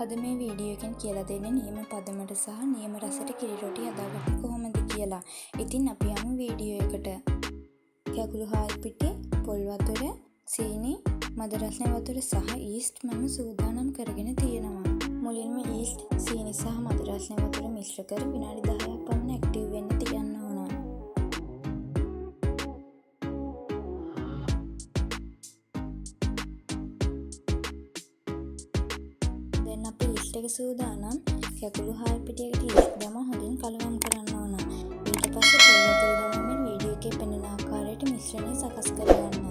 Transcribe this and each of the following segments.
අද මේ වීඩියෝ එකෙන් කියලා දෙන්නේ නියම පදමට සහ නියම රසට කිරි රොටි හදාගන්න කොහොමද කියලා. ඉතින් අපි යමු වීඩියෝ එකට. කැකුළු හාල් පිටි, පොල් වතුර, සීනි, මද රස්නේ වතුර සහ ඊස්ට් මම සූදානම් කරගෙන තියෙනවා. මුලින්ම ඊස්ට්, සීනි සහ මද රස්නේ වතුර මිශ්‍ර කර විනාඩි 10ක් පමණ ඇක්ටිව් වෙන්න තියන්න ඕන. දැන් අපි ඊස්ට් එක සූදානම්. කැකුළු හාල් පිටියකට ඊස්ට් දම හොඳින් කලවම් කරන්න ඕන. ඊට පස්සේ පොල් වතුර දමමින් වීඩියෝ එකේ පෙනෙන ආකාරයට මිශ්‍රණය සකස් කරගන්න.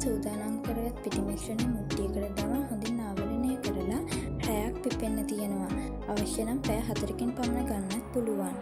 සූදානම් කරගත් පිටි මිශ්‍රණය මුට්ටියකට දමා හොඳින් ආවරණය කරලා පැයක් පිපෙන්න තියෙනවා. අවශ්‍ය නම් පැය 4කින් පමණ ගන්නත් පුළුවන්.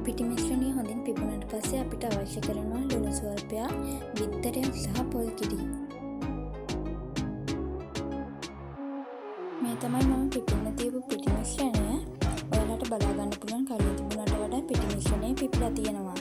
පිටි මිශ්‍රණය හොඳින් පිපුණාට පස්සේ අපිට අවශ්‍ය කරනවා ලුණු ස්වල්පයක්, බිත්තරයක් සහ පොල් කිරි. මේ තමයි මම පිපෙන්න තියපු පිටි මිශ්‍රණය. ඔයාලට බලා ගන්න පුළුවන් කලින් තිබුණාට වඩා පිටි මිශ්‍රණය පිපිලා තියෙනවා.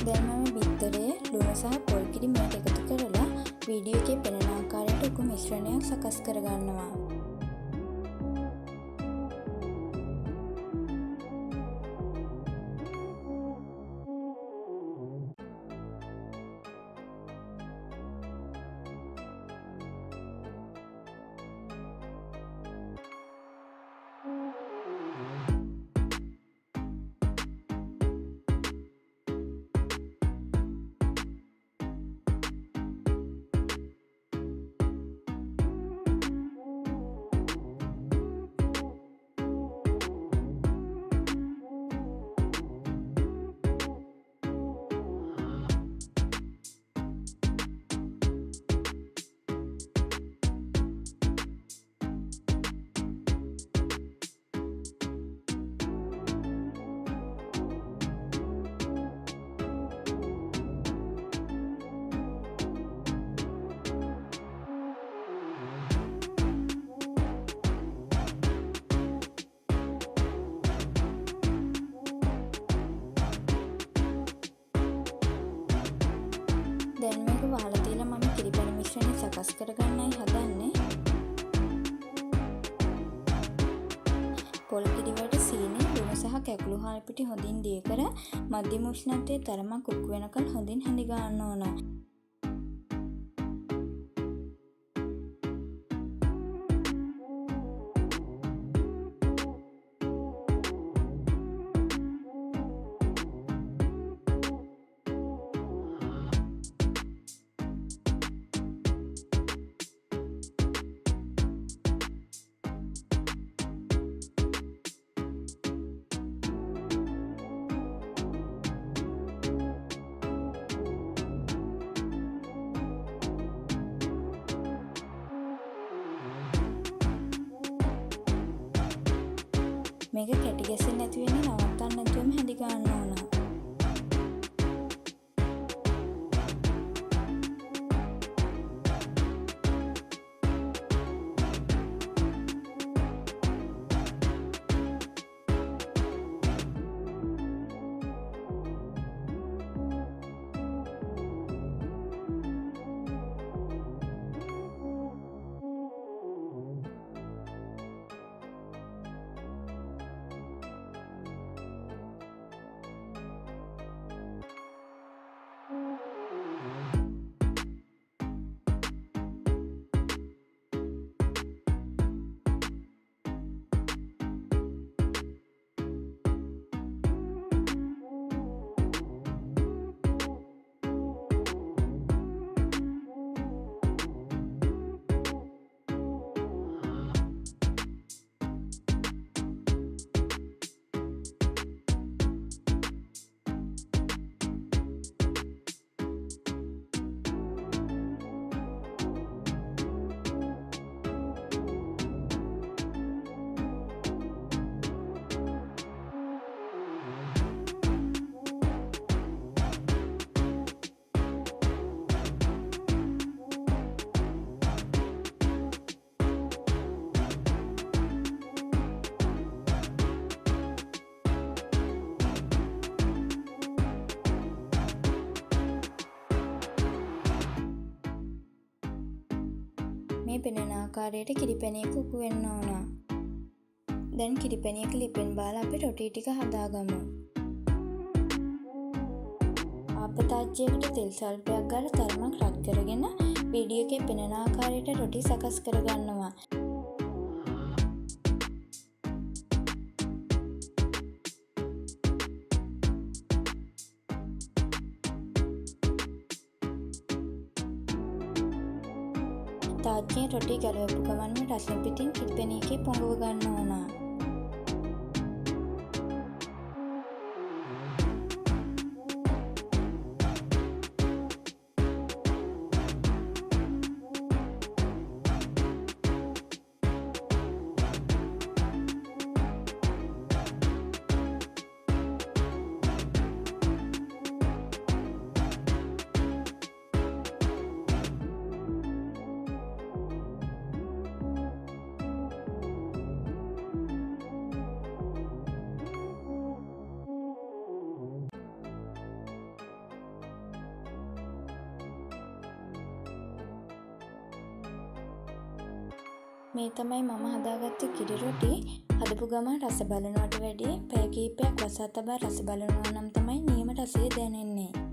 දැන් මම බිත්තරේ, ලුණු සහ පොල් කිරි මේට එකතු කරලා වීඩියෝ එකේ පෙනෙන ආකාරයට උකු මිශ්‍රණයක් සකස් කරගන්නවා. සකස් කරගන්නයි හදන්නේ. පොල් කිරි වලට සීනි, ලුණු සහ කැකුළු හාල් පිටි හොඳින් දිය කර මධ්‍යම උෂ්ණත්වයේ තරමක් කුක් වෙනකල් හොඳින් හැඳි ගන්න ඕන. මේක කැටි ගැසෙන්නේ නැති වෙන්න නවත්තන්න නැතුවම හැඳි ගන්න ඕන. මේ පෙනෙන ආකාරයට කිරිපැණියක උකු වෙන්න ඕන. දැන් කිරිපැණියක ලිපෙන් බාලා අපි රොටි ටික හදාගමු. ආපතාච්චියකට තෙල් සල්පයක් ගාලා තරමක් රත් කරගෙන වීඩියෝ එකේ පෙනෙන ආකාරයට රොටි සකස් කරගන්නවා. තාච්චියෙන් රොටි ගලවපු ගමන්ම රසෙන් පිටින් කිරිපැණියකේ පොඟව ගන්න ඕන. මේ තමයි මම හදාගත්ත කිරි රොටි. හදපු ගමන් රස බලනවට වැඩිය පැය කිහිපයක් වසා තබා රස බලනවා නම් තමයි නියම රසය දැනෙන්නේ.